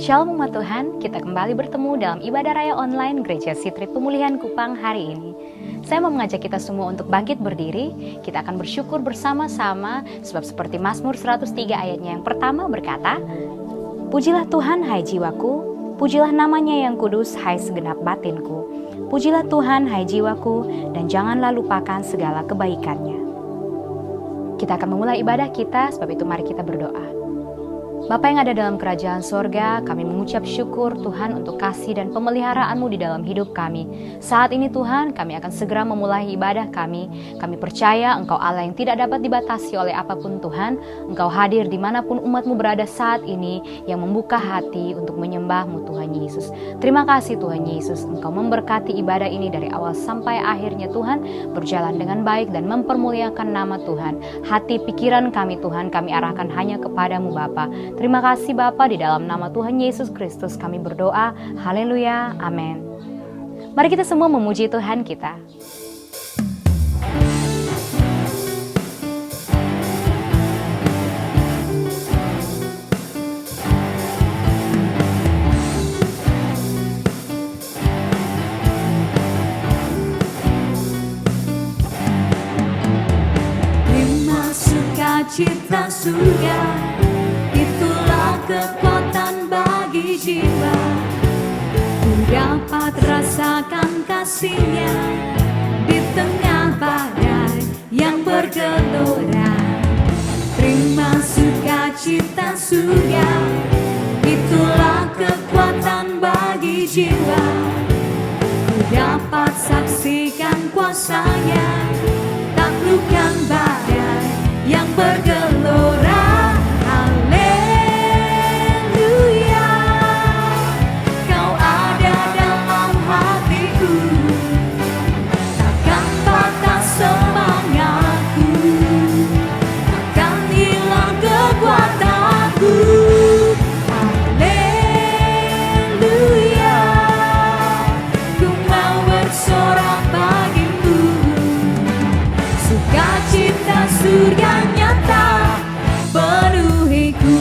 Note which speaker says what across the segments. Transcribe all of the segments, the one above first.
Speaker 1: Shalom umat Tuhan, kita kembali bertemu dalam ibadah raya online Gereja Sitri Pemulihan Kupang hari ini. Saya mau mengajak kita semua untuk bangkit berdiri. Kita akan bersyukur bersama-sama sebab seperti Mazmur 103 ayatnya yang pertama berkata, "Pujilah Tuhan hai jiwaku, pujilah namanya yang kudus hai segenap batinku. Pujilah Tuhan hai jiwaku dan janganlah lupakan segala kebaikannya." Kita akan memulai ibadah kita, sebab itu mari kita berdoa. Bapa yang ada dalam kerajaan sorga, kami mengucap syukur Tuhan untuk kasih dan pemeliharaan-Mu di dalam hidup kami. Saat ini Tuhan, kami akan segera memulai ibadah kami. Kami percaya Engkau Allah yang tidak dapat dibatasi oleh apapun Tuhan. Engkau hadir dimanapun umat-Mu berada saat ini, yang membuka hati untuk menyembah-Mu Tuhan Yesus. Terima kasih Tuhan Yesus, Engkau memberkati ibadah ini dari awal sampai akhirnya Tuhan, berjalan dengan baik dan mempermuliakan nama Tuhan. Hati pikiran kami Tuhan, kami arahkan hanya kepadamu Bapa. Terima kasih Bapa, di dalam nama Tuhan Yesus Kristus kami berdoa. Haleluya, amin. Mari kita semua memuji Tuhan kita.
Speaker 2: Terima sukacita surga, itulah kekuatan bagi jiwa. Ku dapat rasakan kasih-Nya di tengah badai yang bergelora. Terima sukacita surga, itulah kekuatan bagi jiwa. Ku dapat saksikan kuasa-Nya, taklukkan badai yang bergelora. Surga nyata penuhiku.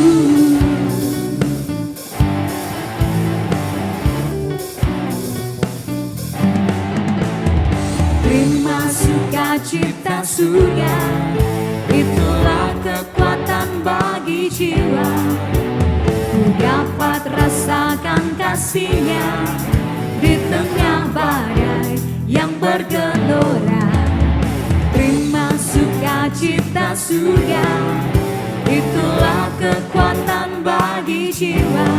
Speaker 2: Terima sukacita surga, itulah kekuatan bagi jiwa. Ku dapat rasakan kasih-Nya di tengah badai yang bergelora. Terima sukacita surga, itulah kekuatan bagi jiwa.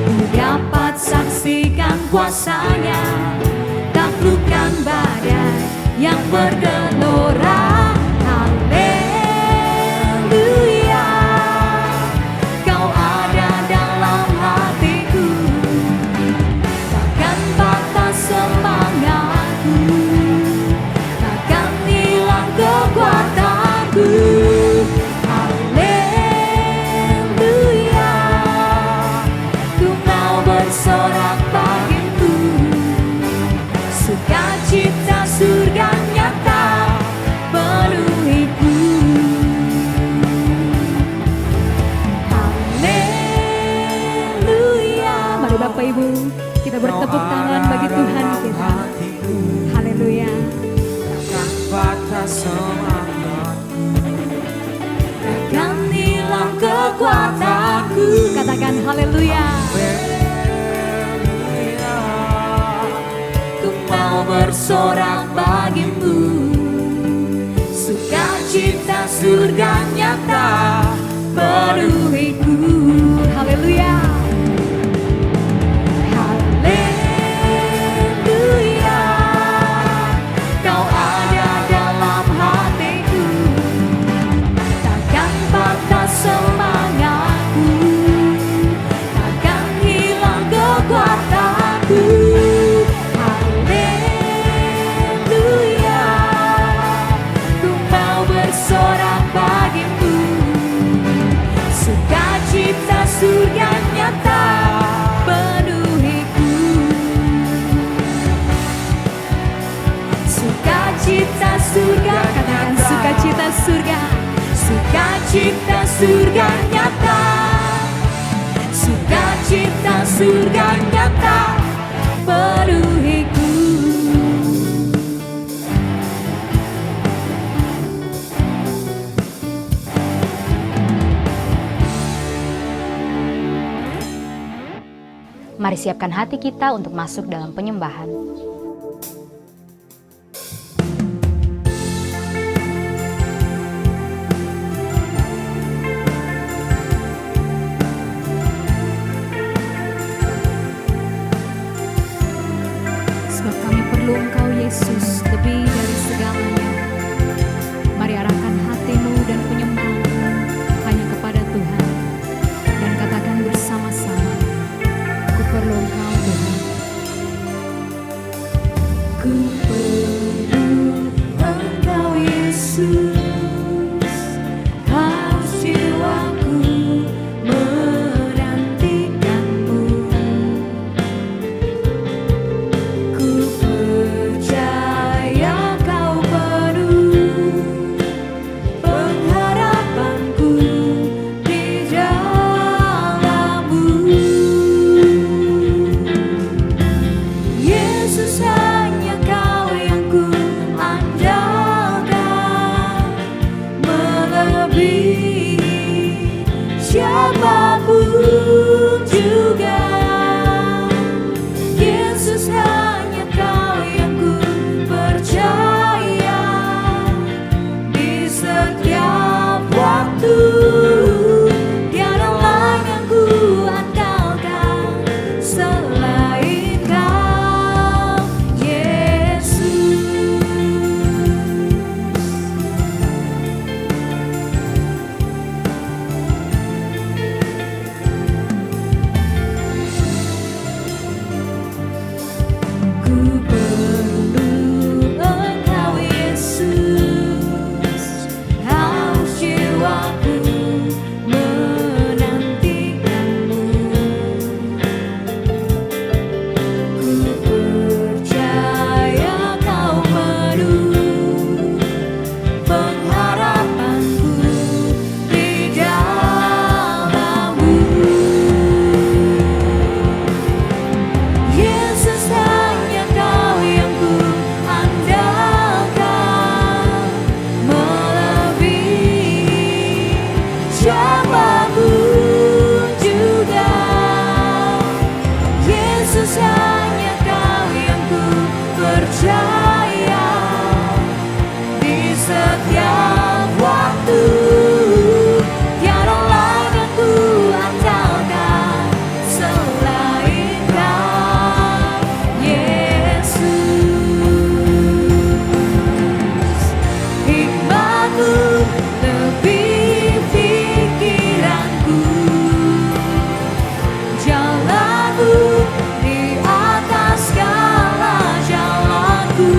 Speaker 2: Ku dapat saksikan kuasa-Nya, taklukkan badai yang bergelora. Haleluya, Kau ada dalam hatiku, takkan patah semangatku, kekuatanku. Haleluya, ku mau bersorak bagimu. Sukacita surga nyata penuhiku. Haleluya. Mari Bapak Ibu, kita bertepuk tangan bagi Tuhan kita. Haleluya. Takkan hilang kekuatanku. Katakan haleluya. Ku mau bersorak bagimu. Sukacita surga nyata penuhiku. Haleluya. Semangatku, takkan hilang kekuatanku. Haleluya, ku mau bersorak bagimu. Sukacita surga nyata penuhiku. Sukacita surga, katakan sukacita surga. Sukacita surga nyata, sukacita surga nyata penuhiku.
Speaker 1: Mari siapkan hati kita untuk masuk dalam penyembahan.
Speaker 2: Sebab kami perlu Engkau Yesus lebih dari segalanya. Mari arahkan hatimu dan penyembahmu hanya kepada Tuhan, dan katakan bersama-sama, ku perlu Engkau Tuhan. Ku perlu Engkau Yesus, haus jiwaku menantikanmu. Ku percaya Kau penuh pengharapanku di dalam-Mu. Yesus, hanya Kau yang ku andalkan, melebihi siapapun juga. Yesus, hanya Kau yang ku percaya di setiap waktu. Tiada lain yang ku andalkan selain Kau, Yesus. Ku perlu Engkau Yesus, haus jiwaku menantikanmu. Ku percaya Kau penuh pengharapanku di dalam-Mu. Yesus, hanya Kau yang ku andalkan, melebihi siapapun juga. Yesus, hanya Kau yang ku percaya di setiap waktu. Tiada lain yang ku andalkan selain Kau, Yesus. Hikmat-Mu lebih pikiranku, jalan-Mu di atas segala jalanku.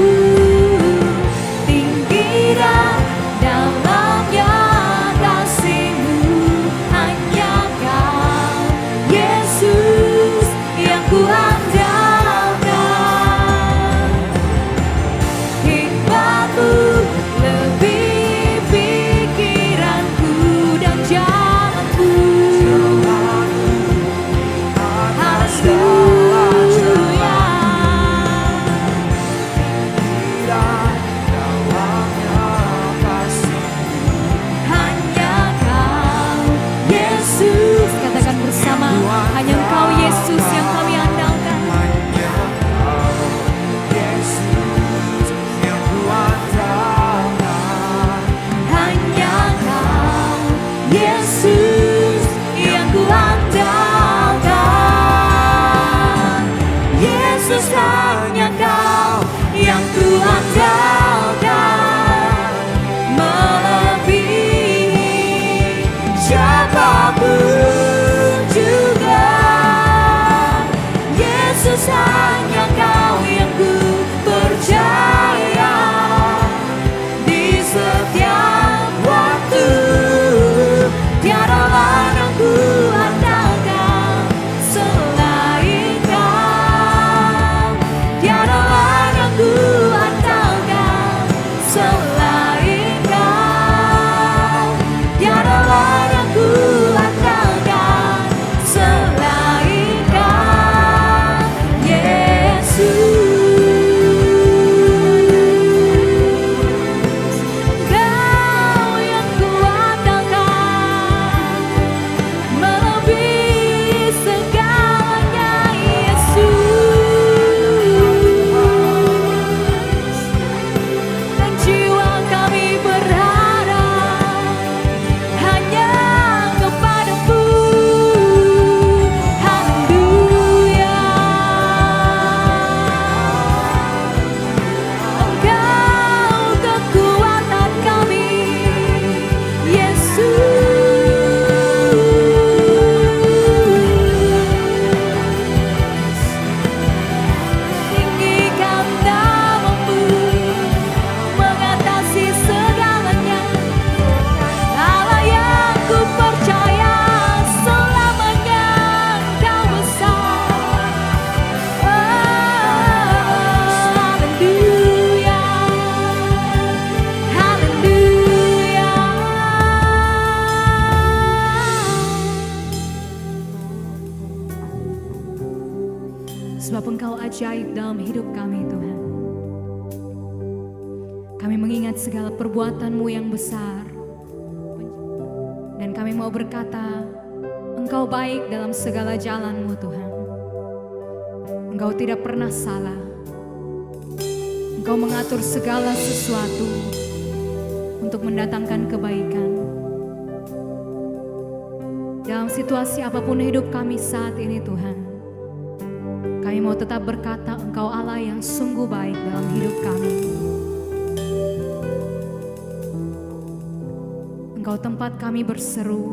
Speaker 2: ajaib dalam hidup kami Tuhan. Kami mengingat segala perbuatan-Mu yang besar. Dan kami mau berkata, Engkau baik dalam segala jalan-Mu Tuhan. Engkau tidak pernah salah. Engkau mengatur segala sesuatu untuk mendatangkan kebaikan. Dalam situasi apapun hidup kami saat ini Tuhan, kami mau tetap berkata Engkau Allah yang sungguh baik dalam hidup kami. Engkau tempat kami berseru,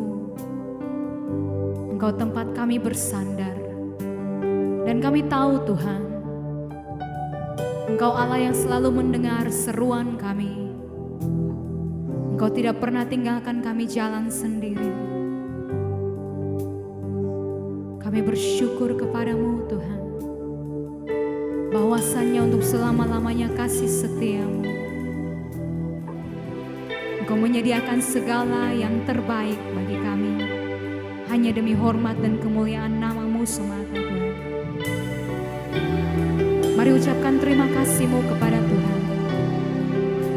Speaker 2: Engkau tempat kami bersandar. Dan kami tahu Tuhan, Engkau Allah yang selalu mendengar seruan kami. Engkau tidak pernah tinggalkan kami jalan sendiri. Kami bersyukur kepadamu Tuhan, bahwasannya untuk selama-lamanya kasih setia-Mu. Engkau menyediakan segala yang terbaik bagi kami, hanya demi hormat dan kemuliaan nama-Mu semata Tuhan. Mari ucapkan terima kasih-Mu kepada Tuhan.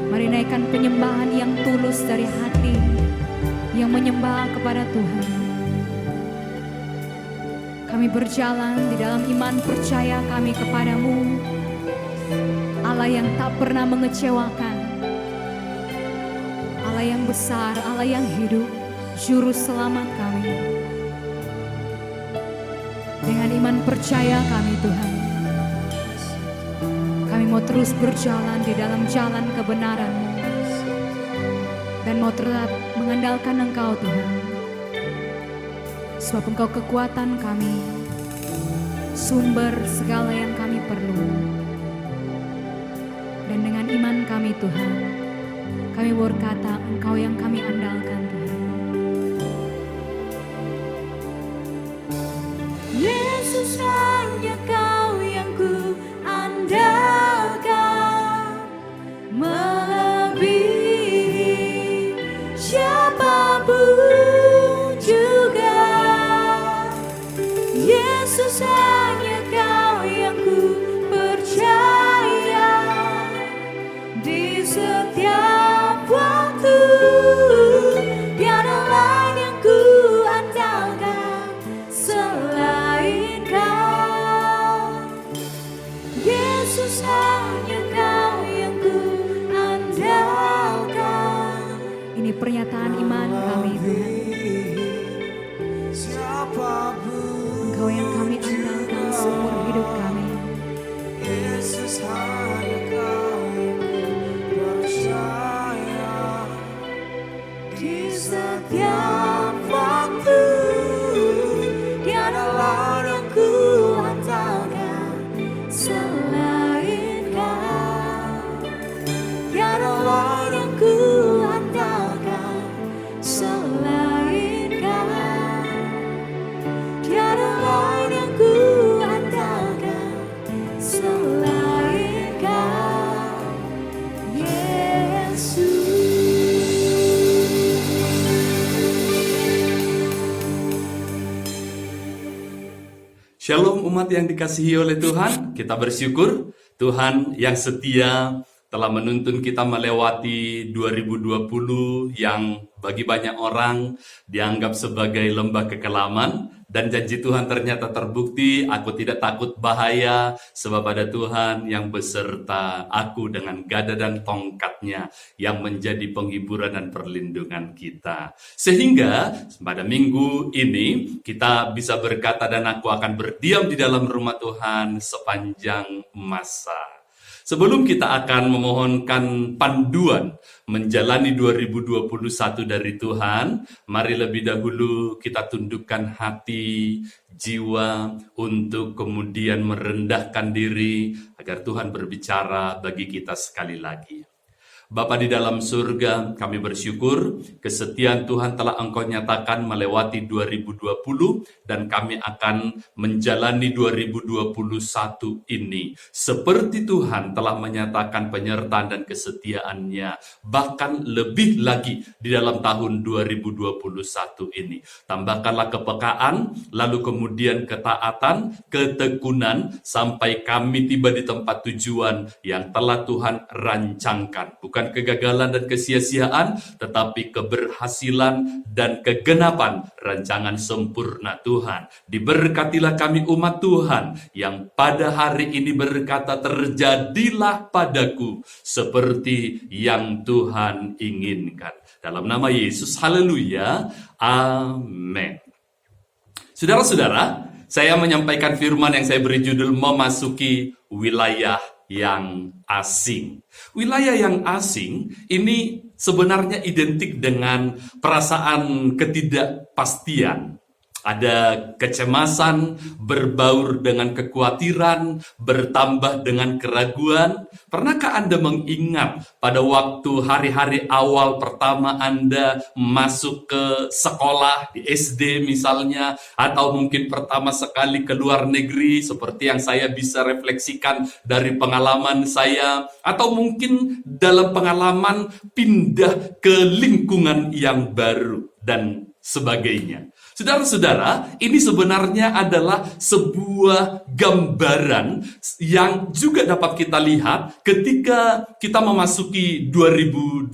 Speaker 2: Mari naikkan penyembahan yang tulus dari hati yang menyembah kepada Tuhan. Kami berjalan di dalam iman percaya kami kepadamu, Allah yang tak pernah mengecewakan, Allah yang besar, Allah yang hidup, Juru Selamat kami. Dengan iman percaya kami Tuhan, kami mau terus berjalan di dalam jalan kebenaran-Mu dan mau tetap mengandalkan Engkau Tuhan. Sebab Engkau kekuatan kami, sumber segala yang kami perlu. Dan dengan iman kami Tuhan, kami berkata Engkau yang kami andalkan Tuhan. Yesus hanya Kau yang ku andalkan, melebihi siapapun juga. Yesus hanya Kau yang ku percaya di setiap waktu. Tiada lain yang ku andalkan selain Kau. Yesus hanya Kau yang ku andalkan. Ini pernyataan iman kami Tuhan. Engkau yang kami andalkan seumur hidup kami.
Speaker 3: Yesus hanya Kau yang percaya di setiap waktu. Tiada lain yang ku andalkan selain Kau. Tiada lain yang ku andalkan selain Kau. Tiada lain yang ku andalkan selain Kau, Yesus.
Speaker 4: Shalom umat yang dikasihi oleh Tuhan, kita bersyukur Tuhan yang setia telah menuntun kita melewati 2020 yang bagi banyak orang dianggap sebagai lembah kekelaman. Dan janji Tuhan ternyata terbukti, aku tidak takut bahaya, sebab ada Tuhan yang beserta aku dengan gada dan tongkatnya yang menjadi penghiburan dan perlindungan kita. Sehingga pada minggu ini kita bisa berkata dan aku akan berdiam di dalam rumah Tuhan sepanjang masa. Sebelum kita akan memohonkan panduan menjalani 2021 dari Tuhan, mari lebih dahulu kita tundukkan hati, jiwa untuk kemudian merendahkan diri agar Tuhan berbicara bagi kita sekali lagi. Bapa di dalam surga, kami bersyukur kesetiaan Tuhan telah Engkau nyatakan melewati 2020 dan kami akan menjalani 2021 ini. Seperti Tuhan telah menyatakan penyertaan dan kesetiaannya, bahkan lebih lagi di dalam tahun 2021 ini. Tambahkanlah kepekaan, lalu kemudian ketaatan, ketekunan, sampai kami tiba di tempat tujuan yang telah Tuhan rancangkan. Bukan kegagalan dan kesia-siaan, tetapi keberhasilan dan kegenapan rancangan sempurna Tuhan. Diberkatilah kami umat Tuhan yang pada hari ini berkata, terjadilah padaku seperti yang Tuhan inginkan. Dalam nama Yesus, haleluya, amin. Saudara-saudara, saya menyampaikan firman yang saya beri judul memasuki wilayah yang asing. Wilayah yang asing ini sebenarnya identik dengan perasaan ketidakpastian. Ada kecemasan, berbaur dengan kekhawatiran, bertambah dengan keraguan. Pernahkah Anda mengingat pada waktu hari-hari awal pertama Anda masuk ke sekolah, di SD misalnya, atau mungkin pertama sekali ke luar negeri, seperti yang saya bisa refleksikan dari pengalaman saya, atau mungkin dalam pengalaman pindah ke lingkungan yang baru, dan sebagainya. Saudara-saudara, ini sebenarnya adalah sebuah gambaran yang juga dapat kita lihat ketika kita memasuki 2021.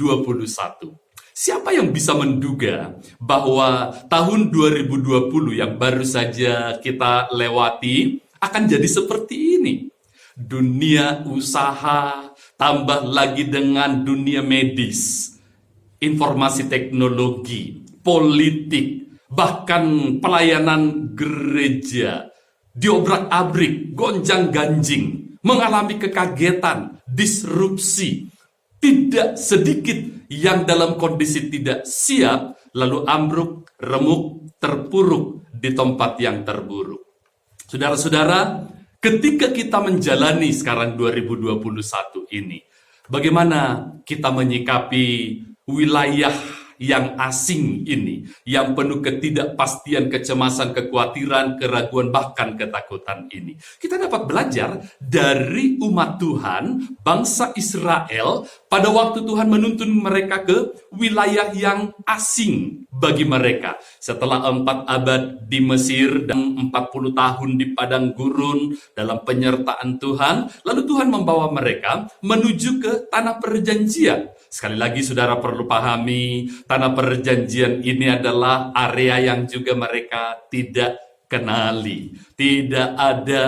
Speaker 4: Siapa yang bisa menduga bahwa tahun 2020 yang baru saja kita lewati akan jadi seperti ini? Dunia usaha, tambah lagi dengan dunia medis, informasi teknologi, politik, bahkan pelayanan gereja diobrak-abrik, gonjang-ganjing, mengalami kekagetan, disrupsi. Tidak sedikit yang dalam kondisi tidak siap, lalu ambruk, remuk, terpuruk di tempat yang terburuk. Saudara-saudara, ketika kita menjalani sekarang 2021 ini, bagaimana kita menyikapi wilayah yang asing ini, yang penuh ketidakpastian, kecemasan, kekhawatiran, keraguan, bahkan ketakutan ini. Kita dapat belajar dari umat Tuhan, bangsa Israel, pada waktu Tuhan menuntun mereka ke wilayah yang asing bagi mereka. Setelah 4 abad di Mesir dan 40 tahun di padang gurun dalam penyertaan Tuhan, lalu Tuhan membawa mereka menuju ke tanah perjanjian. Sekali lagi saudara perlu pahami, tanah perjanjian ini adalah area yang juga mereka tidak kenali. Tidak ada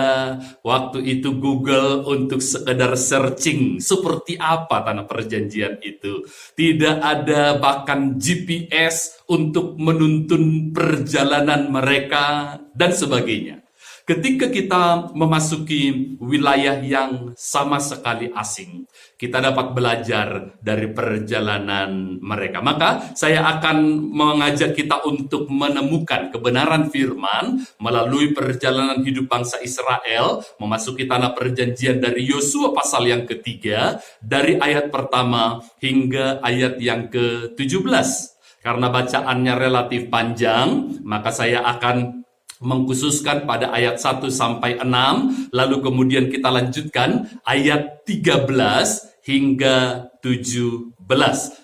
Speaker 4: waktu itu Google untuk sekedar searching seperti apa tanah perjanjian itu. Tidak ada bahkan GPS untuk menuntun perjalanan mereka dan sebagainya. Ketika kita memasuki wilayah yang sama sekali asing, kita dapat belajar dari perjalanan mereka. Maka saya akan mengajak kita untuk menemukan kebenaran firman melalui perjalanan hidup bangsa Israel, memasuki tanah perjanjian dari Yosua pasal yang ketiga, dari ayat pertama hingga ayat yang ke-17. Karena bacaannya relatif panjang, maka saya akan mengkhususkan pada ayat 1 sampai 6, lalu kemudian kita lanjutkan ayat 13 hingga 17.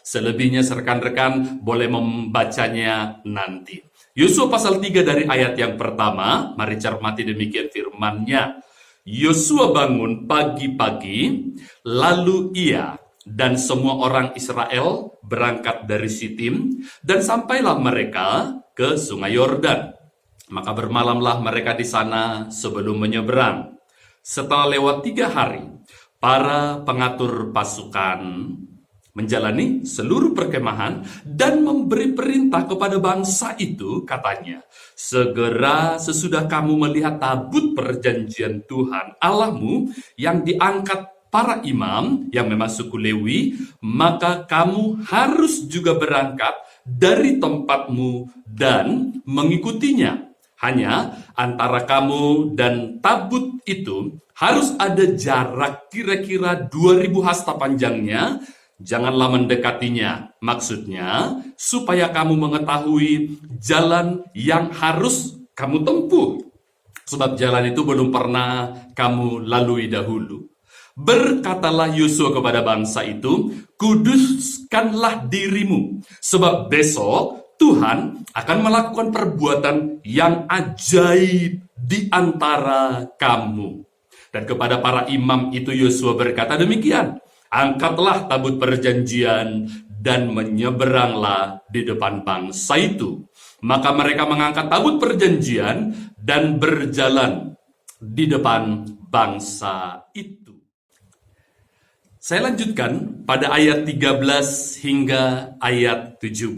Speaker 4: Selebihnya rekan-rekan boleh membacanya nanti. Yosua pasal 3 dari ayat yang pertama, mari cermati demikian firman-Nya. Yosua bangun pagi-pagi, lalu ia dan semua orang Israel berangkat dari Sitim, dan sampailah mereka ke Sungai Yordan. Maka bermalamlah mereka di sana sebelum menyeberang. Setelah lewat 3 hari, para pengatur pasukan menjalani seluruh perkemahan dan memberi perintah kepada bangsa itu, katanya, segera sesudah kamu melihat tabut perjanjian Tuhan Allahmu yang diangkat para imam yang memang suku Lewi, maka kamu harus juga berangkat dari tempatmu dan mengikutinya. Hanya antara kamu dan tabut itu harus ada jarak kira-kira 2000 hasta panjangnya, janganlah mendekatinya. Maksudnya, supaya kamu mengetahui jalan yang harus kamu tempuh. Sebab jalan itu belum pernah kamu lalui dahulu. Berkatalah Yosua kepada bangsa itu, kuduskanlah dirimu, sebab besok Tuhan akan melakukan perbuatan yang ajaib di antara kamu. Dan kepada para imam itu Yosua berkata demikian, angkatlah tabut perjanjian dan menyeberanglah di depan bangsa itu. Maka mereka mengangkat tabut perjanjian dan berjalan di depan bangsa itu. Saya lanjutkan pada ayat 13 hingga ayat 17.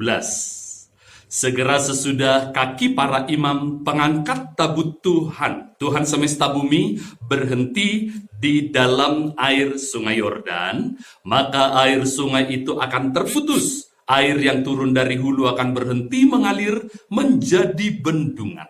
Speaker 4: Segera sesudah kaki para imam pengangkat tabut Tuhan semesta bumi berhenti di dalam air sungai Yordan, maka air sungai itu akan terputus. Air yang turun dari hulu akan berhenti mengalir menjadi bendungan.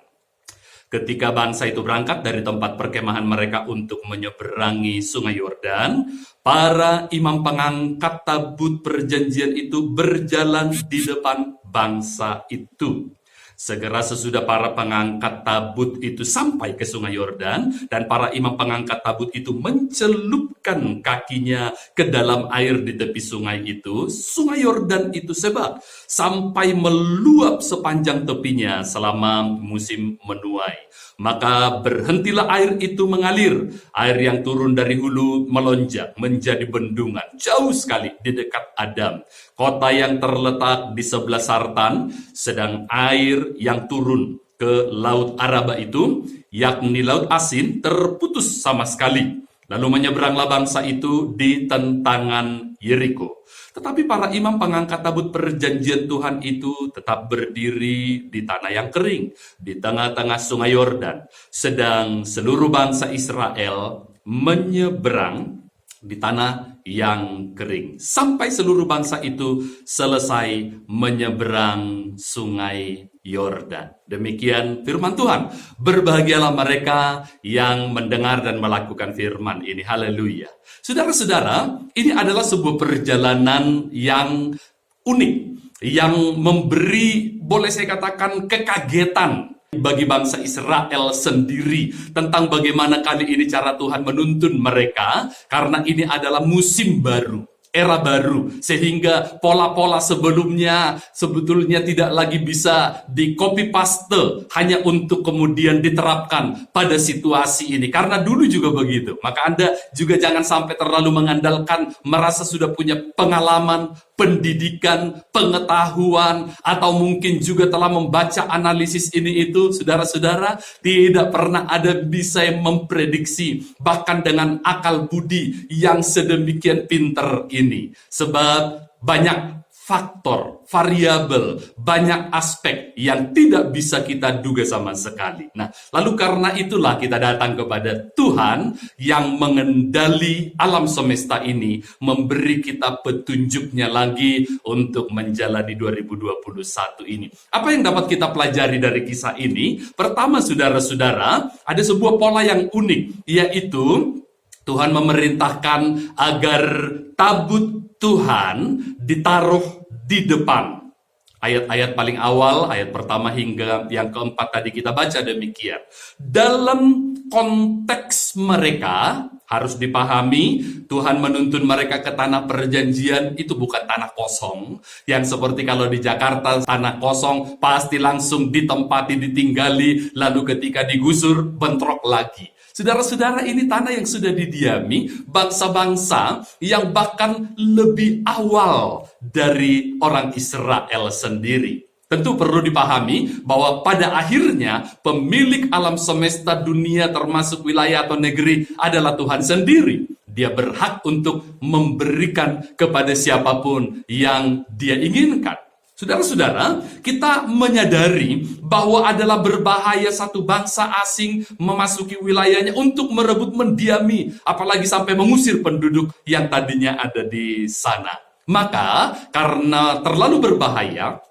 Speaker 4: Ketika bangsa itu berangkat dari tempat perkemahan mereka untuk menyeberangi sungai Yordan, para imam pengangkat tabut perjanjian itu berjalan di depan bangsa itu. Segera sesudah para pengangkat tabut itu sampai ke sungai Yordan, dan para imam pengangkat tabut itu mencelupkan kakinya ke dalam air di tepi sungai itu, sungai Yordan itu sebab sampai meluap sepanjang tepinya selama musim menuai. Maka berhentilah air itu mengalir. Air yang turun dari hulu melonjak menjadi bendungan jauh sekali di dekat Adam, kota yang terletak di sebelah Sartan. Sedang air yang turun ke Laut Araba itu, yakni Laut Asin, terputus sama sekali. Lalu menyeberanglah bangsa itu di tentangan Yeriko. Tetapi para imam pengangkat tabut perjanjian Tuhan itu tetap berdiri di tanah yang kering, di tengah-tengah sungai Yordan. Sedang seluruh bangsa Israel menyeberang di tanah yang kering. Sampai seluruh bangsa itu selesai menyeberang sungai Yordan. Demikian firman Tuhan. Berbahagialah mereka yang mendengar dan melakukan firman ini. Haleluya. Saudara-saudara, ini adalah sebuah perjalanan yang unik, yang memberi, boleh saya katakan, kekagetan bagi bangsa Israel sendiri tentang bagaimana kali ini cara Tuhan menuntun mereka, karena ini adalah musim baru, era baru, sehingga pola-pola sebelumnya sebetulnya tidak lagi bisa di copy paste hanya untuk kemudian diterapkan pada situasi ini, karena dulu juga begitu. Maka Anda juga jangan sampai terlalu mengandalkan merasa sudah punya pengalaman, pendidikan, pengetahuan, atau mungkin juga telah membaca analisis ini itu. Saudara-saudara, tidak pernah ada bisa yang memprediksi bahkan dengan akal budi yang sedemikian pinter ini, sebab banyak faktor, variabel, banyak aspek yang tidak bisa kita duga sama sekali. Nah, lalu karena itulah kita datang kepada Tuhan yang mengendali alam semesta ini, memberi kita petunjuknya lagi untuk menjalani 2021 ini. Apa yang dapat kita pelajari dari kisah ini? Pertama, saudara-saudara, ada sebuah pola yang unik, yaitu Tuhan memerintahkan agar tabut Tuhan ditaruh di depan. Ayat-ayat paling awal, ayat pertama hingga yang keempat tadi kita baca demikian. Dalam konteks mereka harus dipahami, Tuhan menuntun mereka ke tanah perjanjian itu bukan tanah kosong. Yang seperti kalau di Jakarta tanah kosong pasti langsung ditempati, ditinggali, lalu ketika digusur bentrok lagi. Saudara-saudara, ini tanah yang sudah didiami bangsa-bangsa yang bahkan lebih awal dari orang Israel sendiri. Tentu perlu dipahami bahwa pada akhirnya pemilik alam semesta dunia termasuk wilayah atau negeri adalah Tuhan sendiri. Dia berhak untuk memberikan kepada siapapun yang dia inginkan. Saudara-saudara, kita menyadari bahwa adalah berbahaya satu bangsa asing memasuki wilayahnya untuk merebut, mendiami, apalagi sampai mengusir penduduk yang tadinya ada di sana. Maka karena terlalu berbahaya,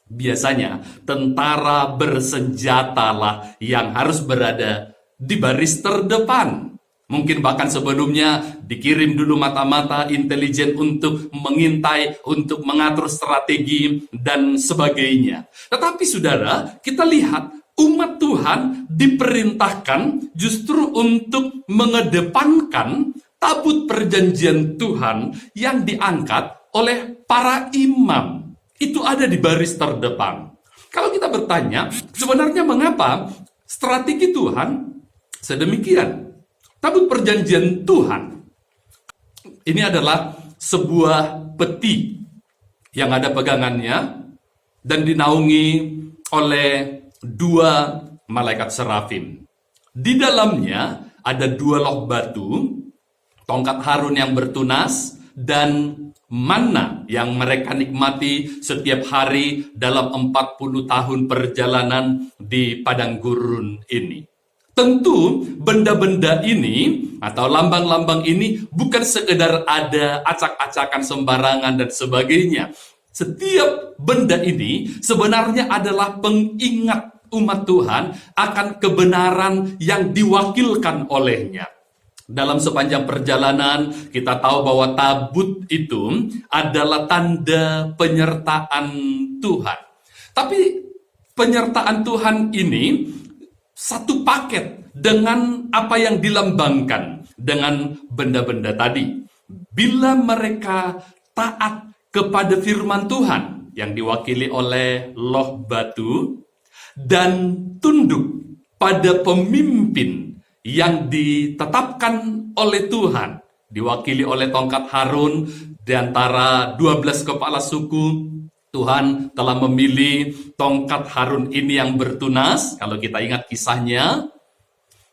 Speaker 4: biasanya tentara bersenjatalah yang harus berada di baris terdepan. Mungkin bahkan sebelumnya dikirim dulu mata-mata intelijen untuk mengintai, untuk mengatur strategi, dan sebagainya. Tetapi saudara, kita lihat umat Tuhan diperintahkan justru untuk mengedepankan tabut perjanjian Tuhan yang diangkat oleh para imam. Itu ada di baris terdepan. Kalau kita bertanya, sebenarnya mengapa strategi Tuhan sedemikian? Tabut perjanjian Tuhan ini adalah sebuah peti yang ada pegangannya dan dinaungi oleh 2 malaikat serafim. Di dalamnya ada 2 loh batu, tongkat Harun yang bertunas, dan mana yang mereka nikmati setiap hari dalam 40 tahun perjalanan di padang gurun ini. Tentu benda-benda ini atau lambang-lambang ini bukan sekedar ada acak-acakan sembarangan dan sebagainya. Setiap benda ini sebenarnya adalah pengingat umat Tuhan akan kebenaran yang diwakilkan olehnya. Dalam sepanjang perjalanan kita tahu bahwa tabut itu adalah tanda penyertaan Tuhan. Tapi penyertaan Tuhan ini satu paket dengan apa yang dilambangkan dengan benda-benda tadi. Bila mereka taat kepada firman Tuhan yang diwakili oleh loh batu dan tunduk pada pemimpin yang ditetapkan oleh Tuhan, diwakili oleh tongkat Harun di antara 12 kepala suku, Tuhan telah memilih tongkat Harun ini yang bertunas. Kalau kita ingat kisahnya,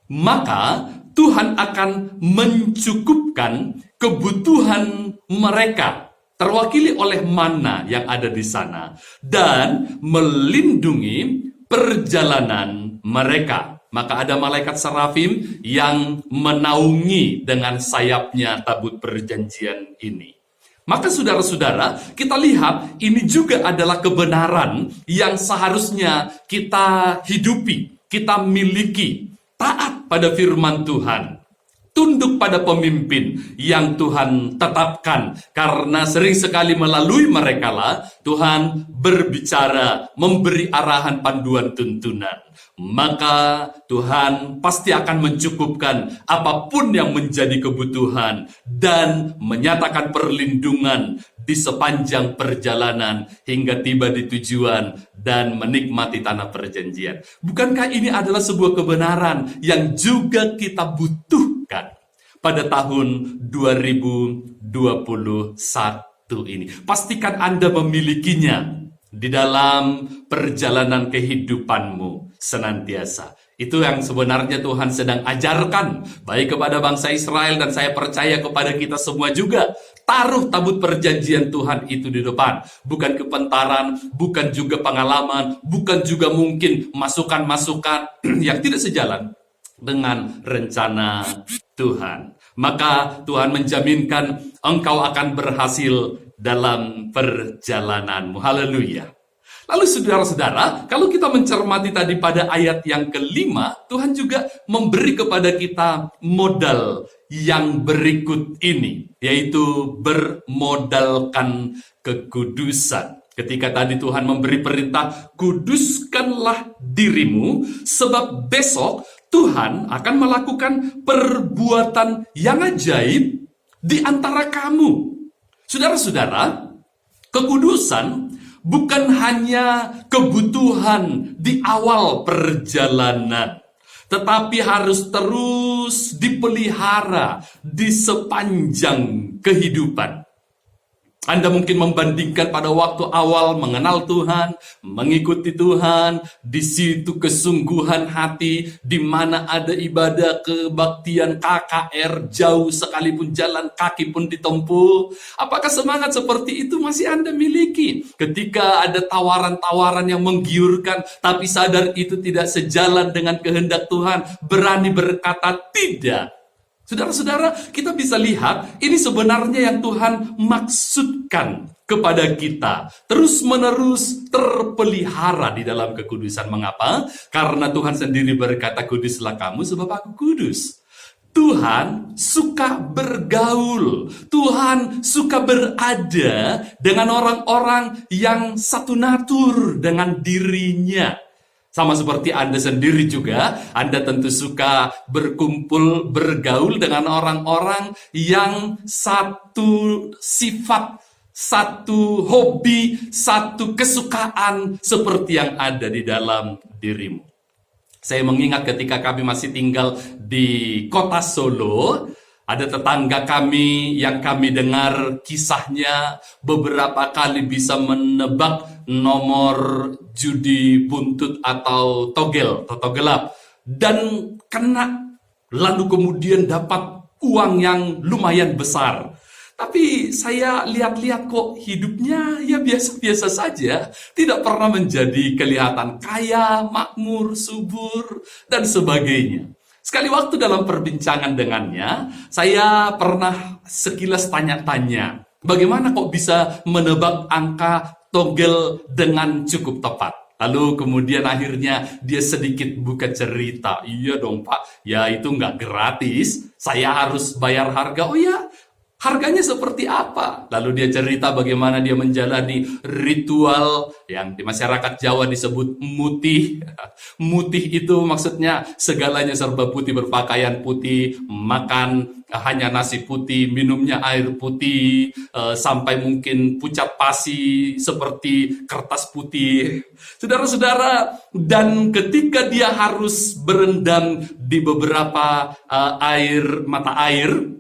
Speaker 4: maka Tuhan akan mencukupkan kebutuhan mereka, terwakili oleh mana yang ada di sana, dan melindungi perjalanan mereka. Maka ada malaikat serafim yang menaungi dengan sayapnya tabut perjanjian ini. Maka saudara-saudara, kita lihat ini juga adalah kebenaran yang seharusnya kita hidupi, kita miliki. Taat pada firman Tuhan, tunduk pada pemimpin yang Tuhan tetapkan, karena sering sekali melalui mereka lah Tuhan berbicara, memberi arahan, panduan, tuntunan. Maka Tuhan pasti akan mencukupkan apapun yang menjadi kebutuhan dan menyatakan perlindungan di sepanjang perjalanan hingga tiba di tujuan dan menikmati tanah perjanjian. Bukankah ini adalah sebuah kebenaran yang juga kita butuhkan pada tahun 2021 ini? Pastikan Anda memilikinya di dalam perjalanan kehidupanmu senantiasa. Itu yang sebenarnya Tuhan sedang ajarkan baik kepada bangsa Israel, dan saya percaya kepada kita semua juga. Taruh tabut perjanjian Tuhan itu di depan. Bukan kepentaran, bukan juga pengalaman, bukan juga mungkin masukan-masukan yang tidak sejalan dengan rencana Tuhan. Maka Tuhan menjaminkan engkau akan berhasil dalam perjalananmu. Haleluya. Lalu saudara-saudara, kalau kita mencermati tadi pada ayat yang kelima, Tuhan juga memberi kepada kita modal yang berikut ini, yaitu bermodalkan kekudusan. Ketika tadi Tuhan memberi perintah, kuduskanlah dirimu, sebab besok Tuhan akan melakukan perbuatan yang ajaib di antara kamu. Saudara-saudara, kekudusan bukan hanya kebutuhan di awal perjalanan, tetapi harus terus dipelihara di sepanjang kehidupan. Anda mungkin membandingkan pada waktu awal mengenal Tuhan, mengikuti Tuhan, di situ kesungguhan hati, di mana ada ibadah kebaktian KKR, jauh sekalipun jalan kaki pun ditempuh. Apakah semangat seperti itu masih Anda miliki? Ketika ada tawaran-tawaran yang menggiurkan, tapi sadar itu tidak sejalan dengan kehendak Tuhan, berani berkata tidak. Saudara-saudara, kita bisa lihat ini sebenarnya yang Tuhan maksudkan kepada kita. Terus-menerus terpelihara di dalam kekudusan. Mengapa? Karena Tuhan sendiri berkata, kuduslah kamu sebab aku kudus. Tuhan suka bergaul. Tuhan suka berada dengan orang-orang yang satu natur dengan dirinya. Sama seperti Anda sendiri juga, Anda tentu suka berkumpul, bergaul dengan orang-orang yang satu sifat, satu hobi, satu kesukaan seperti yang ada di dalam dirimu. Saya mengingat ketika kami masih tinggal di kota Solo, ada tetangga kami yang kami dengar kisahnya beberapa kali bisa menebak nomor judi buntut atau togel gelap. Dan kena, lalu kemudian dapat uang yang lumayan besar. Tapi saya lihat-lihat kok hidupnya ya biasa-biasa saja. Tidak pernah menjadi kelihatan kaya, makmur, subur, dan sebagainya. Sekali waktu dalam perbincangan dengannya, saya pernah sekilas tanya-tanya, bagaimana kok bisa menebak angka togel dengan cukup tepat? Lalu kemudian akhirnya dia sedikit buka cerita. Iya dong Pak, ya itu nggak gratis, saya harus bayar harga. Oh ya, harganya seperti apa? Lalu dia cerita bagaimana dia menjalani ritual yang di masyarakat Jawa disebut mutih. Mutih itu maksudnya segalanya serba putih, berpakaian putih, makan hanya nasi putih, minumnya air putih, sampai mungkin pucat pasi seperti kertas putih. Saudara-saudara, dan ketika dia harus berendam di beberapa mata air,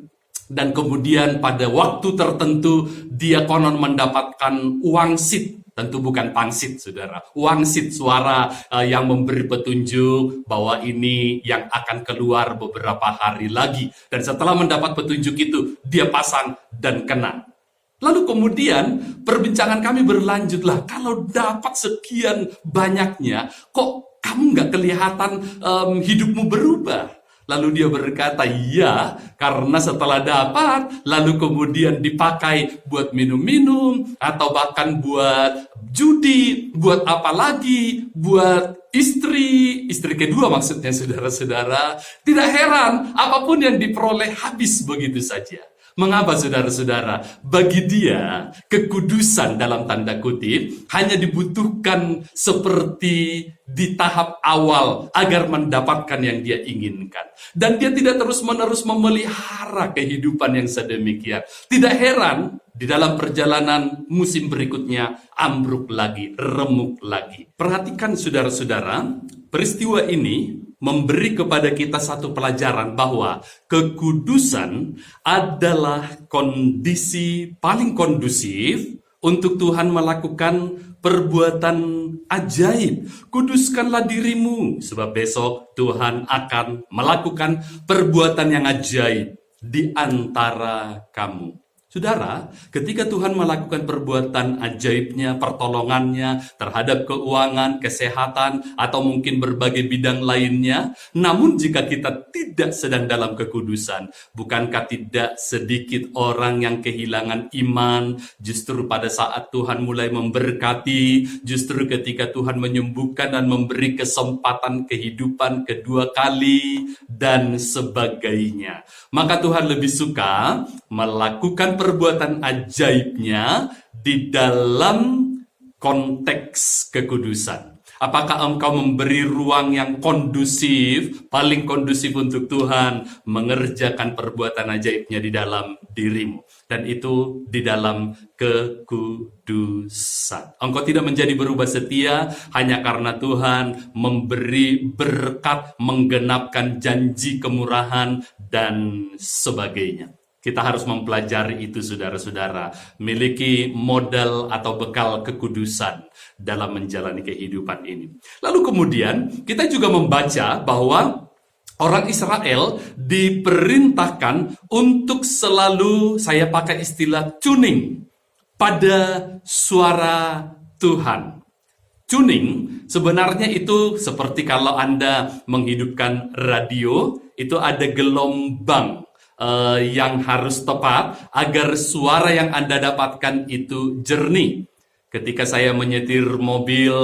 Speaker 4: dan kemudian pada waktu tertentu dia konon mendapatkan wangsit, tentu bukan pangsit saudara, wangsit, suara yang memberi petunjuk bahwa ini yang akan keluar beberapa hari lagi. Dan setelah mendapat petunjuk itu, dia pasang dan kena. Lalu kemudian perbincangan kami berlanjutlah, kalau dapat sekian banyaknya, kok kamu nggak kelihatan hidupmu berubah? Lalu dia berkata, iya, karena setelah dapat, lalu kemudian dipakai buat minum-minum, atau bahkan buat judi, buat apa lagi, buat istri kedua maksudnya saudara-saudara. Tidak heran, apapun yang diperoleh habis begitu saja. Mengapa saudara-saudara? Bagi dia, kekudusan dalam tanda kutip hanya dibutuhkan seperti di tahap awal agar mendapatkan yang dia inginkan. Dan dia tidak terus-menerus memelihara kehidupan yang sedemikian. Tidak heran di dalam perjalanan musim berikutnya ambruk lagi, remuk lagi. Perhatikan saudara-saudara, peristiwa ini memberi kepada kita satu pelajaran bahwa kekudusan adalah kondisi paling kondusif untuk Tuhan melakukan perbuatan ajaib. Kuduskanlah dirimu, sebab besok Tuhan akan melakukan perbuatan yang ajaib di antara kamu. Saudara, ketika Tuhan melakukan perbuatan ajaibnya, pertolongannya terhadap keuangan, kesehatan, atau mungkin berbagai bidang lainnya, namun jika kita tidak sedang dalam kekudusan, bukankah tidak sedikit orang yang kehilangan iman, justru pada saat Tuhan mulai memberkati, justru ketika Tuhan menyembuhkan dan memberi kesempatan kehidupan kedua kali, dan sebagainya. Maka Tuhan lebih suka melakukan perbuatan ajaibnya di dalam konteks kekudusan. Apakah engkau memberi ruang yang kondusif, paling kondusif untuk Tuhan mengerjakan perbuatan ajaibnya di dalam dirimu. Dan itu di dalam kekudusan. Engkau tidak menjadi berubah setia hanya karena Tuhan memberi berkat, menggenapkan janji kemurahan, dan sebagainya. Kita harus mempelajari itu saudara-saudara, miliki modal atau bekal kekudusan dalam menjalani kehidupan ini. Lalu kemudian kita juga membaca bahwa orang Israel diperintahkan untuk selalu, saya pakai istilah tuning, pada suara Tuhan. Tuning sebenarnya itu seperti kalau Anda menghidupkan radio, itu ada gelombang yang harus tepat agar suara yang Anda dapatkan itu jernih. Ketika saya menyetir mobil,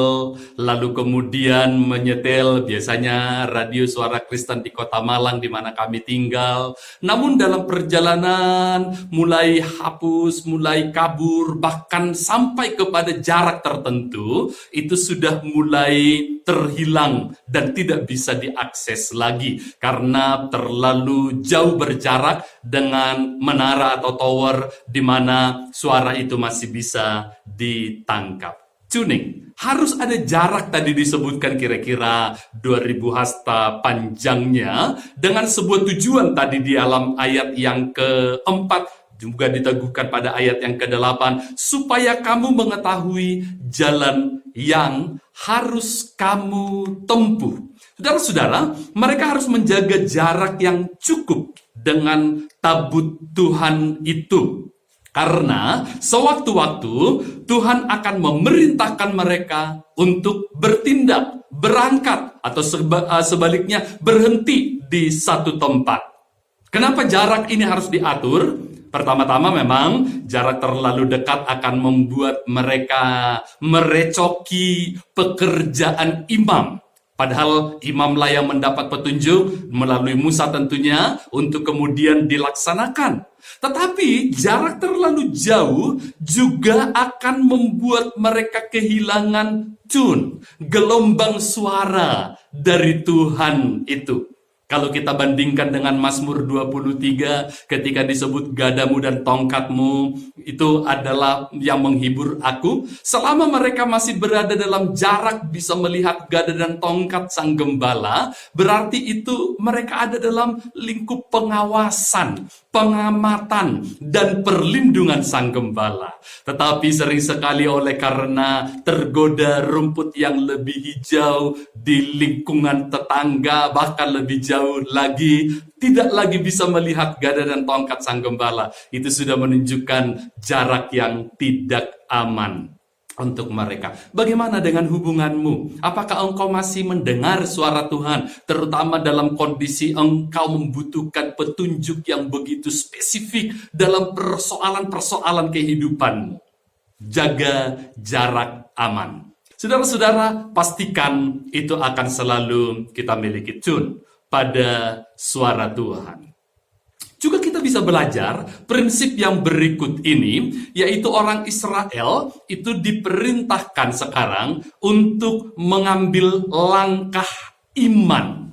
Speaker 4: lalu kemudian menyetel biasanya radio suara Kristen di Kota Malang di mana kami tinggal. Namun dalam perjalanan mulai hapus, mulai kabur, bahkan sampai kepada jarak tertentu, itu sudah mulai terhilang dan tidak bisa diakses lagi karena terlalu jauh berjarak dengan menara atau tower di mana suara itu masih bisa ditangkap. Tuning, harus ada jarak tadi disebutkan kira-kira 2000 hasta panjangnya dengan sebuah tujuan tadi di dalam ayat yang keempat juga diteguhkan pada ayat yang ke-8 supaya kamu mengetahui jalan yang harus kamu tempuh. Saudara-saudara, mereka harus menjaga jarak yang cukup dengan tabut Tuhan itu. Karena sewaktu-waktu Tuhan akan memerintahkan mereka untuk bertindak, berangkat, atau sebaliknya berhenti di satu tempat. Kenapa jarak ini harus diatur? Pertama-tama memang jarak terlalu dekat akan membuat mereka merecoki pekerjaan imam. Padahal imamlah yang mendapat petunjuk melalui Musa tentunya untuk kemudian dilaksanakan. Tetapi jarak terlalu jauh juga akan membuat mereka kehilangan tune, gelombang suara dari Tuhan itu. Kalau kita bandingkan dengan Mazmur 23 ketika disebut gadamu dan tongkatmu itu adalah yang menghibur aku. Selama mereka masih berada dalam jarak bisa melihat gada dan tongkat sang gembala, berarti itu mereka ada dalam lingkup pengawasan, pengamatan, dan perlindungan sang gembala. Tetapi sering sekali oleh karena tergoda rumput yang lebih hijau di lingkungan tetangga, bahkan lebih jauh lagi, tidak lagi bisa melihat gada dan tongkat sang gembala. Itu sudah menunjukkan jarak yang tidak aman untuk mereka. Bagaimana dengan hubunganmu? Apakah engkau masih mendengar suara Tuhan, terutama dalam kondisi engkau membutuhkan petunjuk yang begitu spesifik dalam persoalan-persoalan kehidupanmu? Jaga jarak aman. Saudara-saudara, pastikan itu akan selalu kita miliki tune pada suara Tuhan. Juga kita bisa belajar prinsip yang berikut ini, yaitu orang Israel itu diperintahkan sekarang untuk mengambil langkah iman.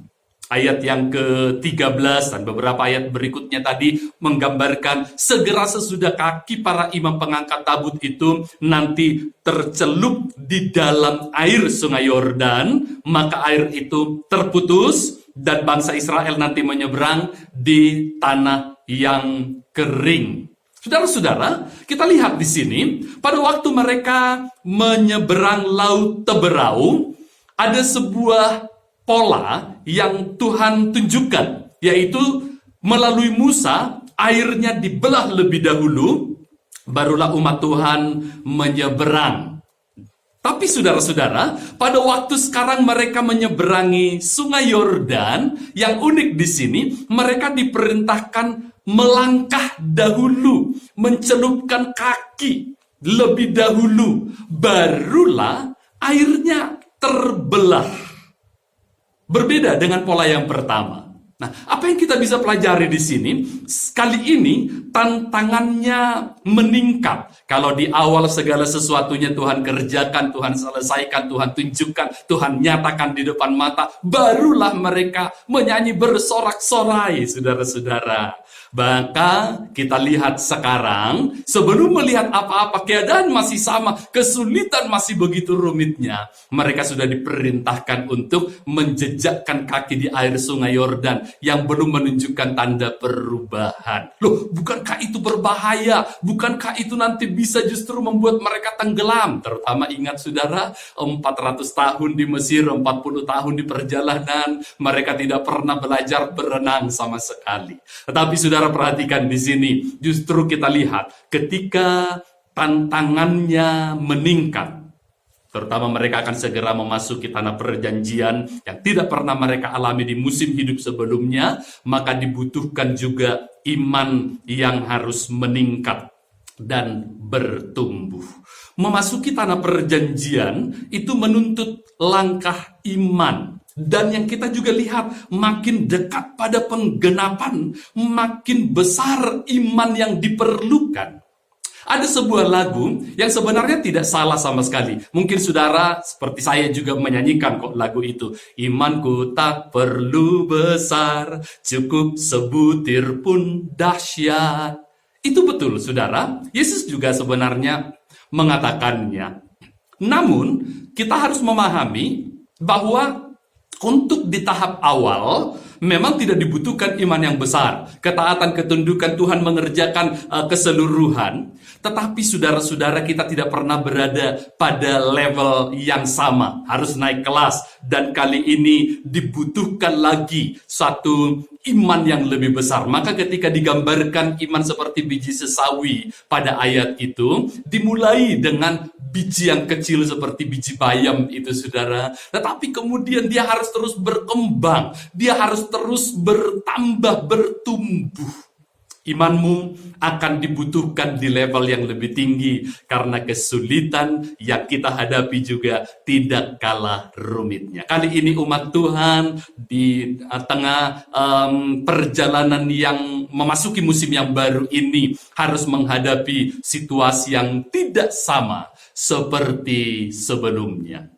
Speaker 4: Ayat yang ke-13 dan beberapa ayat berikutnya tadi menggambarkan segera sesudah kaki para imam pengangkat tabut itu nanti tercelup di dalam air sungai Yordan, maka air itu terputus dan bangsa Israel nanti menyeberang di tanah yang kering. Saudara-saudara, kita lihat di sini, pada waktu mereka menyeberang Laut Teberau, ada sebuah pola yang Tuhan tunjukkan, yaitu melalui Musa, airnya dibelah lebih dahulu, barulah umat Tuhan menyeberang. Tapi saudara-saudara, pada waktu sekarang mereka menyeberangi sungai Yordan, yang unik di sini, mereka diperintahkan melangkah dahulu, mencelupkan kaki lebih dahulu, barulah airnya terbelah. Berbeda dengan pola yang pertama. Nah, apa yang kita bisa pelajari di sini? Kali ini tantangannya meningkat. Kalau di awal segala sesuatunya Tuhan kerjakan, Tuhan selesaikan, Tuhan tunjukkan, Tuhan nyatakan di depan mata, barulah mereka menyanyi bersorak-sorai, saudara-saudara. Maka kita lihat sekarang, sebelum melihat apa-apa, keadaan masih sama, kesulitan masih begitu rumitnya. Mereka sudah diperintahkan untuk menjejakkan kaki di air sungai Yordan yang belum menunjukkan tanda perubahan. Loh, bukankah itu berbahaya? Bukankah itu nanti bisa justru membuat mereka tenggelam? Terutama ingat saudara, 400 tahun di Mesir, 40 tahun di perjalanan, mereka tidak pernah belajar berenang sama sekali. Tetapi saudara, perhatikan di sini, justru kita lihat ketika tantangannya meningkat, terutama mereka akan segera memasuki tanah perjanjian yang tidak pernah mereka alami di musim hidup sebelumnya, maka dibutuhkan juga iman yang harus meningkat. dan bertumbuh. Memasuki tanah perjanjian itu menuntut langkah iman. Dan yang kita juga lihat, makin dekat pada penggenapan, makin besar iman yang diperlukan. Ada sebuah lagu yang sebenarnya tidak salah sama sekali. Mungkin saudara seperti saya juga menyanyikan kok lagu itu. Imanku tak perlu besar, cukup sebutir pun dahsyat. Itu betul saudara, Yesus juga sebenarnya mengatakannya. Namun kita harus memahami bahwa untuk di tahap awal memang tidak dibutuhkan iman yang besar. Ketaatan, ketundukan, Tuhan mengerjakan keseluruhan. Tetapi saudara-saudara, kita tidak pernah berada pada level yang sama. Harus naik kelas. Dan kali ini dibutuhkan lagi satu iman yang lebih besar. Maka ketika digambarkan iman seperti biji sesawi pada ayat itu, dimulai dengan biji yang kecil seperti biji bayam itu saudara. Tetapi kemudian dia harus terus berkembang. Dia harus terus bertambah, bertumbuh. Imanmu akan dibutuhkan di level yang lebih tinggi karena kesulitan yang kita hadapi juga tidak kalah rumitnya. Kali ini umat Tuhan di tengah perjalanan yang memasuki musim yang baru ini harus menghadapi situasi yang tidak sama seperti sebelumnya.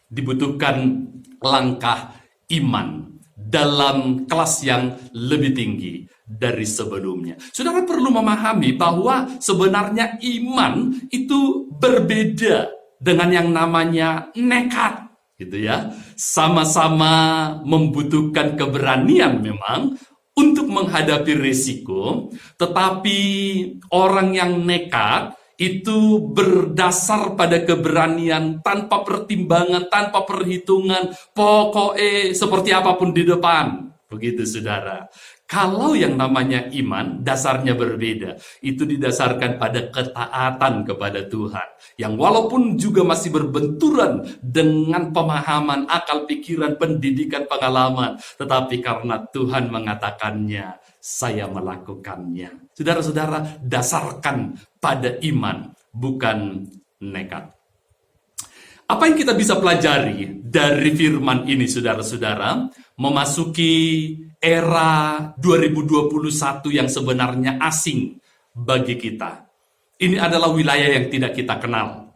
Speaker 4: Dibutuhkan langkah iman dalam kelas yang lebih tinggi dari sebelumnya. Saudara perlu memahami bahwa sebenarnya iman itu berbeda dengan yang namanya nekat, gitu ya. Sama-sama membutuhkan keberanian memang untuk menghadapi risiko, tetapi orang yang nekat itu berdasar pada keberanian tanpa pertimbangan, tanpa perhitungan, pokoknya seperti apapun di depan. Begitu saudara. Kalau yang namanya iman, dasarnya berbeda. Itu didasarkan pada ketaatan kepada Tuhan. Yang walaupun juga masih berbenturan dengan pemahaman, akal, pikiran, pendidikan, pengalaman. Tetapi karena Tuhan mengatakannya, saya melakukannya. Saudara-saudara, dasarkan pada iman, bukan nekat. Apa yang kita bisa pelajari dari firman ini, saudara-saudara? Memasuki era 2021 yang sebenarnya asing bagi kita. Ini adalah wilayah yang tidak kita kenal.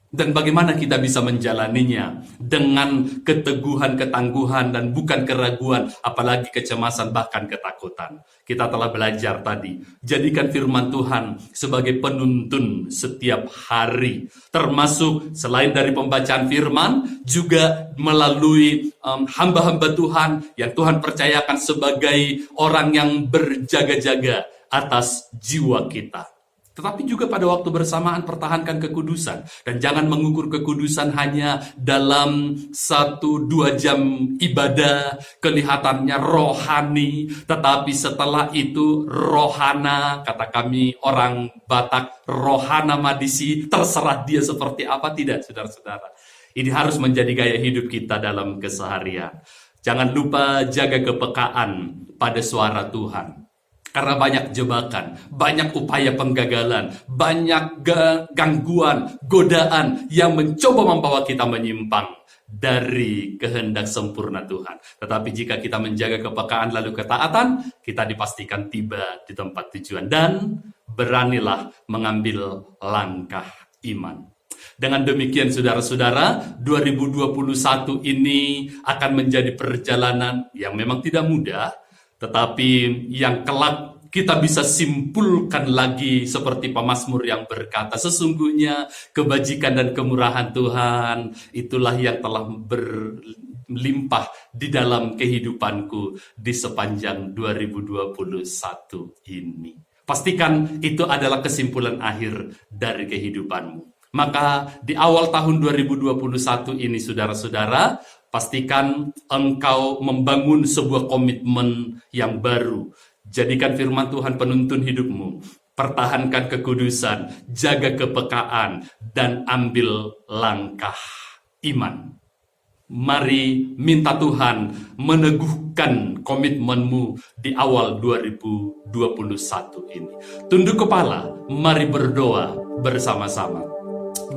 Speaker 4: Dan bagaimana kita bisa menjalaninya dengan keteguhan, ketangguhan, dan bukan keraguan, apalagi kecemasan, bahkan ketakutan. Kita telah belajar tadi, jadikan firman Tuhan sebagai penuntun setiap hari. Termasuk selain dari pembacaan firman, juga melalui hamba-hamba Tuhan yang Tuhan percayakan sebagai orang yang berjaga-jaga atas jiwa kita. Tetapi juga pada waktu bersamaan pertahankan kekudusan. Dan jangan mengukur kekudusan hanya dalam 1-2 jam ibadah, kelihatannya rohani. Tetapi setelah itu rohana, kata kami orang Batak, rohana madisi, terserah dia seperti apa, tidak saudara-saudara. Ini harus menjadi gaya hidup kita dalam keseharian. Jangan lupa jaga kepekaan pada suara Tuhan. Karena banyak jebakan, banyak upaya penggagalan, banyak gangguan, godaan yang mencoba membawa kita menyimpang dari kehendak sempurna Tuhan. Tetapi jika kita menjaga kepekaan lalu ketaatan, kita dipastikan tiba di tempat tujuan. Dan beranilah mengambil langkah iman. Dengan demikian saudara-saudara, 2021 ini akan menjadi perjalanan yang memang tidak mudah, tetapi yang kelak kita bisa simpulkan lagi seperti pemazmur yang berkata, sesungguhnya kebajikan dan kemurahan Tuhan itulah yang telah berlimpah di dalam kehidupanku di sepanjang 2021 ini. Pastikan itu adalah kesimpulan akhir dari kehidupanmu. Maka di awal tahun 2021 ini saudara-saudara, pastikan engkau membangun sebuah komitmen yang baru. Jadikan firman Tuhan penuntun hidupmu. Pertahankan kekudusan, jaga kepekaan, dan ambil langkah iman. Mari minta Tuhan meneguhkan komitmenmu di awal 2021 ini. Tunduk kepala, mari berdoa bersama-sama.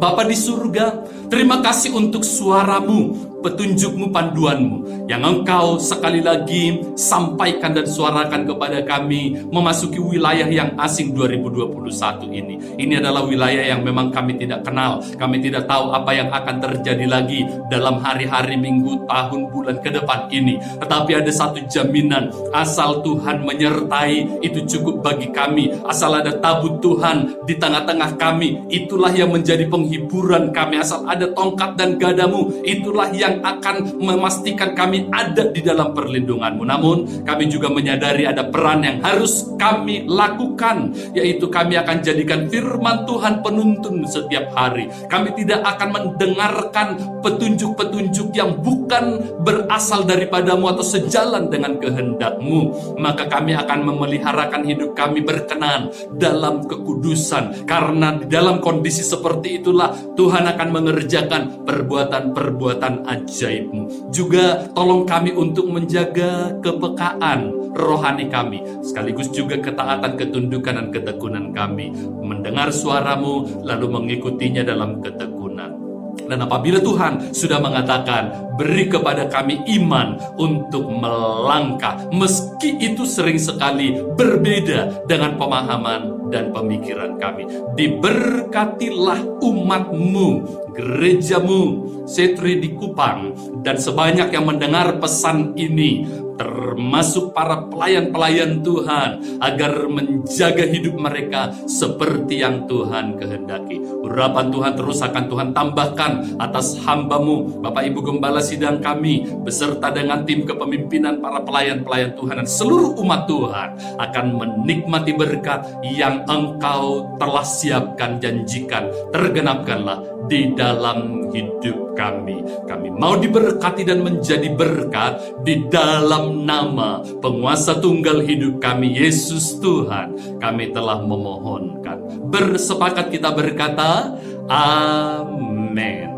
Speaker 4: Bapa di surga, terima kasih untuk suaramu, petunjukmu, panduanmu yang engkau sekali lagi sampaikan dan suarakan kepada kami memasuki wilayah yang asing 2021 ini. Ini adalah wilayah yang memang kami tidak kenal. Kami tidak tahu apa yang akan terjadi lagi dalam hari-hari, minggu, tahun, bulan ke depan ini. Tetapi ada satu jaminan, asal Tuhan menyertai, itu cukup bagi kami. Asal ada tabut Tuhan di tengah-tengah kami, itulah yang menjadi penghiburan kami. Asal ada tongkat dan gadamu, itulah yang akan memastikan kami ada di dalam perlindunganmu. Namun kami juga menyadari ada peran yang harus kami lakukan, yaitu kami akan jadikan firman Tuhan penuntun setiap hari. Kami tidak akan mendengarkan petunjuk-petunjuk yang bukan berasal daripadamu atau sejalan dengan kehendakmu. Maka kami akan memeliharakan hidup kami berkenan dalam kekudusan, karena di dalam kondisi seperti itulah Tuhan akan mengerjakan perbuatan-perbuatan ajaibmu. Juga tolong kami untuk menjaga kepekaan rohani kami, sekaligus juga ketaatan, ketundukan, dan ketekunan kami, mendengar suaramu lalu mengikutinya dalam ketekunan. Dan apabila Tuhan sudah mengatakan, beri kepada kami iman untuk melangkah, meski itu sering sekali berbeda dengan pemahaman dan pemikiran kami. Diberkatilah umatmu, gerejamu, Setri di Kupang, dan sebanyak yang mendengar pesan ini, termasuk para pelayan-pelayan Tuhan, agar menjaga hidup mereka seperti yang Tuhan kehendaki. Urapan Tuhan terus akan Tuhan tambahkan atas hamba-Mu, Bapak Ibu Gembala Sidang kami, beserta dengan tim kepemimpinan para pelayan-pelayan Tuhan dan seluruh umat Tuhan, akan menikmati berkat yang Engkau telah siapkan, janjikan. Tergenapkanlah di dalam hidup kami. Kami mau diberkati dan menjadi berkat di dalam nama penguasa tunggal hidup kami, Yesus Tuhan. Kami telah memohonkan. Bersepakat kita berkata, amin.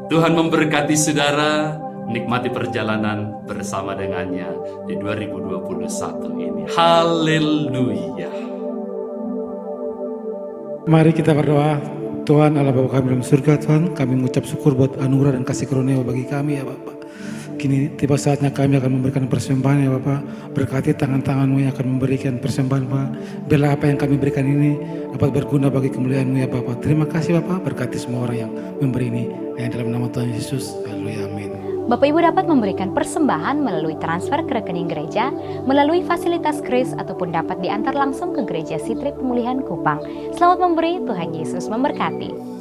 Speaker 4: Tuhan memberkati saudara, nikmati perjalanan bersama dengannya di 2021 ini. Haleluya.
Speaker 5: Mari kita berdoa. Tuhan Allah Bapa kami dalam surga, Tuhan, kami mengucap syukur buat anugerah dan kasih karunia bagi kami ya Bapak. Kini tiba saatnya kami akan memberikan persembahan ya Bapak. Berkati tangan-tangan-Mu yang akan memberikan persembahan Bapak. Biarlah apa yang kami berikan ini dapat berguna bagi kemuliaan-Mu ya Bapak. Terima kasih Bapak, berkati semua orang yang memberi ini. Yang dalam nama Tuhan Yesus, haleluya, amin.
Speaker 1: Bapak Ibu dapat memberikan persembahan melalui transfer ke rekening gereja, melalui fasilitas kris, ataupun dapat diantar langsung ke Gereja Sitri Pemulihan Kupang. Selamat memberi, Tuhan Yesus memberkati.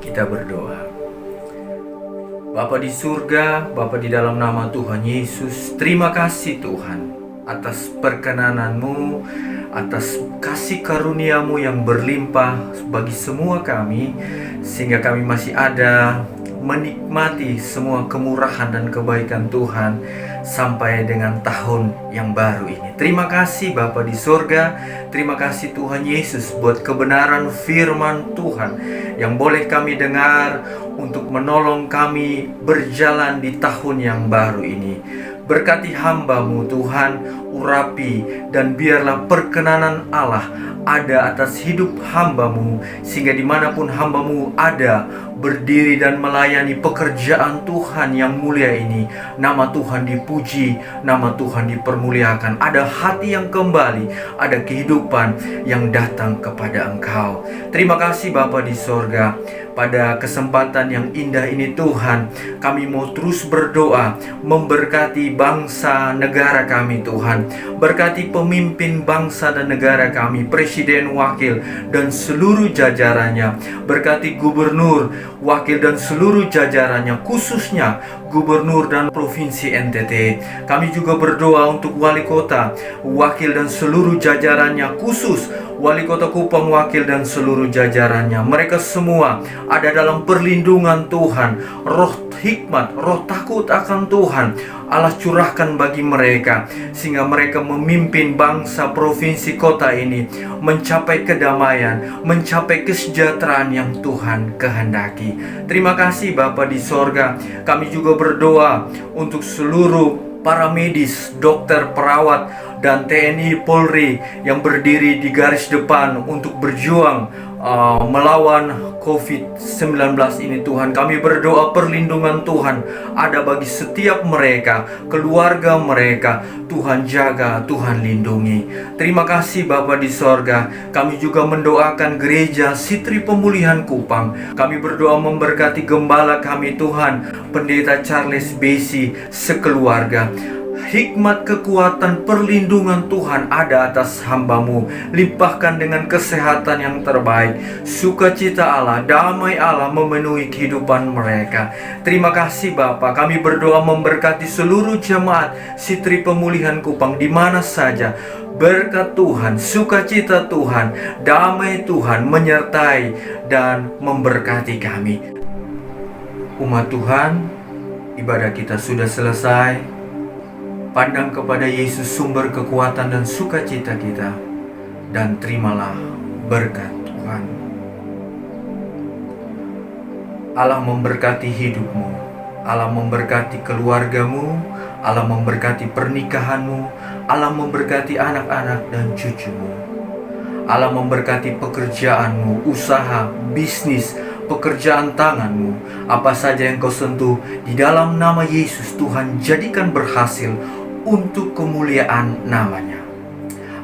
Speaker 6: Kita berdoa. Bapa di surga, Bapa di dalam nama Tuhan Yesus, terima kasih Tuhan atas perkenanan-Mu, atas kasih karunia-Mu yang berlimpah bagi semua kami, sehingga kami masih ada menikmati semua kemurahan dan kebaikan Tuhan sampai dengan tahun yang baru ini. Terima kasih Bapa di surga, terima kasih Tuhan Yesus buat kebenaran firman Tuhan yang boleh kami dengar untuk menolong kami berjalan di tahun yang baru ini. Berkati hamba-Mu Tuhan, urapi dan biarlah perkenanan Allah ada atas hidup hamba-Mu, sehingga dimanapun hamba-Mu ada, berdiri dan melayani pekerjaan Tuhan yang mulia ini, nama Tuhan dipuji, nama Tuhan dipermuliakan. Ada hati yang kembali, ada kehidupan yang datang kepada Engkau. Terima kasih Bapa di sorga. Pada kesempatan yang indah ini Tuhan, kami mau terus berdoa memberkati bangsa negara kami Tuhan. Berkati pemimpin bangsa dan negara kami, presiden, wakil, dan seluruh jajarannya. Berkati gubernur, wakil, dan seluruh jajarannya, khususnya gubernur dan provinsi NTT. Kami juga berdoa untuk wali kota, wakil, dan seluruh jajarannya, khusus wali kota Kupang, wakil, dan seluruh jajarannya. Mereka semua ada dalam perlindungan Tuhan. Roh hikmat, roh takut akan Tuhan Allah curahkan bagi mereka, sehingga mereka memimpin bangsa, provinsi, kota ini mencapai kedamaian, mencapai kesejahteraan yang Tuhan kehendaki. Terima kasih Bapa di sorga. Kami juga berdoa untuk seluruh para medis, dokter, perawat, dan TNI Polri yang berdiri di garis depan untuk berjuang melawan COVID-19 ini Tuhan. Kami berdoa perlindungan Tuhan ada bagi setiap mereka, keluarga mereka. Tuhan jaga, Tuhan lindungi. Terima kasih Bapa di sorga. Kami juga mendoakan gereja Sitri Pemulihan Kupang. Kami berdoa memberkati gembala kami Tuhan, Pendeta Charles Besi sekeluarga. Hikmat, kekuatan, perlindungan Tuhan ada atas hamba-Mu. Limpahkan dengan kesehatan yang terbaik. Sukacita Allah, damai Allah memenuhi kehidupan mereka. Terima kasih Bapa. Kami berdoa memberkati seluruh jemaat Sitri Pemulihan Kupang di mana saja. Berkat Tuhan, sukacita Tuhan, damai Tuhan menyertai dan memberkati kami. Umat Tuhan, ibadah kita sudah selesai. Pandang kepada Yesus sumber kekuatan dan sukacita kita, dan terimalah berkat Tuhan. Allah memberkati hidupmu, Allah memberkati keluargamu, Allah memberkati pernikahanmu, Allah memberkati anak-anak dan cucumu. Allah memberkati pekerjaanmu, usaha, bisnis, pekerjaan tanganmu. Apa saja yang kau sentuh, di dalam nama Yesus Tuhan jadikan berhasil untuk kemuliaan namanya.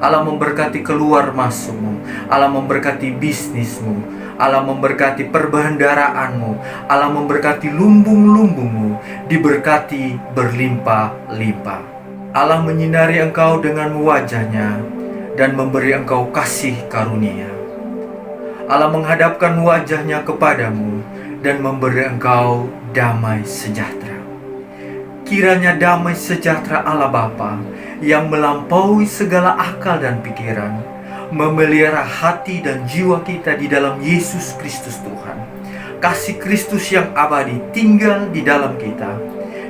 Speaker 6: Allah memberkati keluar masukmu, Allah memberkati bisnismu, Allah memberkati perbendaaraanmu, Allah memberkati lumbung-lumbungmu, diberkati berlimpah-limpah. Allah menyinari engkau dengan wajah-Nya dan memberi engkau kasih karunia. Allah menghadapkan wajah-Nya kepadamu dan memberi engkau damai sejahtera. Kiranya damai sejahtera Allah Bapa yang melampaui segala akal dan pikiran memelihara hati dan jiwa kita di dalam Yesus Kristus Tuhan. Kasih Kristus yang abadi tinggal di dalam kita,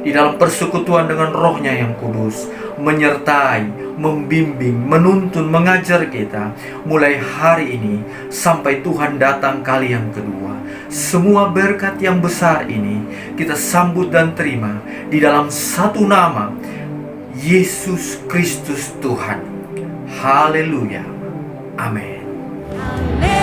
Speaker 6: di dalam persekutuan dengan Roh-Nya yang kudus, menyertai, membimbing, menuntun, mengajar kita mulai hari ini sampai Tuhan datang kali yang kedua. Semua berkat yang besar ini kita sambut dan terima di dalam satu nama, Yesus Kristus Tuhan. Haleluya. Amin.
Speaker 3: Haleluya.